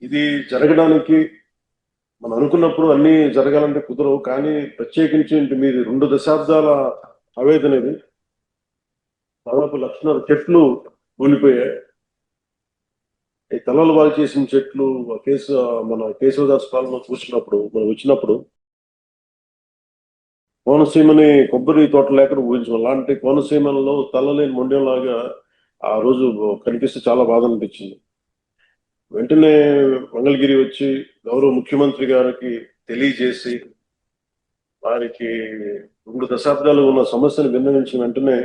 ఇది జరగడానికి మనం అనుకున్నప్పుడు అన్ని జరగాలంటే కుదరవు. కానీ ప్రత్యేకించి మీరు 2 దశాబ్దాల ఆవేదన ఇది. దాదాపు 1,00,000 చెట్లు కూలిపోయాయి. ఈ తలలు బాగు చేసిన చెట్లు మన కేశవదాస్ పాలన చూసినప్పుడు మనం వచ్చినప్పుడు కోనసీమని కొబ్బరి తోట లేక ఊహించాం. అలాంటి కోనసీమలో తలలేని మొండెంలాగా ఆ రోజు కనిపిస్తే చాలా బాధ అనిపించింది. వెంటనే మంగళగిరి వచ్చి గౌరవ ముఖ్యమంత్రి గారికి తెలియజేసి వారికి 2 దశాబ్దాలు ఉన్న సమస్యను విన్నవించిన వెంటనే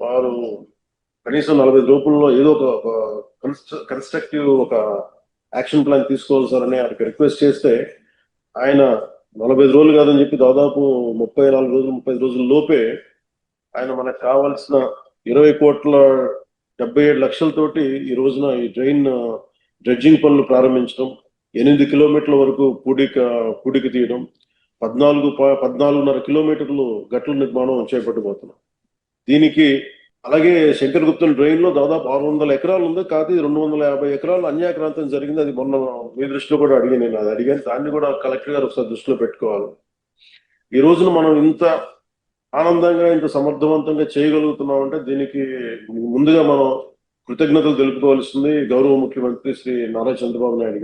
వారు కనీసం 45 రూపంలో ఏదో ఒక కన్స్ట్రక్టివ్ ఒక యాక్షన్ ప్లాన్ తీసుకోవాలి సార్ అని ఆయనకి రిక్వెస్ట్ చేస్తే ఆయన 45 రోజులు కాదని చెప్పి దాదాపు 34 రోజులు 35 రోజుల లోపే ఆయన మనకు కావాల్సిన 20,77,00,000తోటి ఈ రోజున ఈ డ్రెడ్జింగ్ పనులు ప్రారంభించడం, 8 కిలోమీటర్ల వరకు పూడిక తీయడం, 14.5 కిలోమీటర్లు గట్ల నిర్మాణం చేపట్టబోతున్నాం. దీనికి అలాగే శంకర్ గుప్తం డ్రైన్ లో దాదాపు 600 ఎకరాలు ఉంది. కాదు 250 ఎకరాలు అన్యాక్రాంతం జరిగింది. అది మొన్న మీ దృష్టిలో కూడా నేను అది అడిగాను. దాన్ని కూడా కలెక్టర్ గారు ఒకసారి దృష్టిలో పెట్టుకోవాలి. ఈ రోజున మనం ఇంత ఆనందంగా ఇంత సమర్థవంతంగా చేయగలుగుతున్నాం అంటే దీనికి ముందుగా మనం కృతజ్ఞతలు తెలుపుకోవాల్సింది గౌరవ ముఖ్యమంత్రి శ్రీ నారా చంద్రబాబు నాయుడు గారు.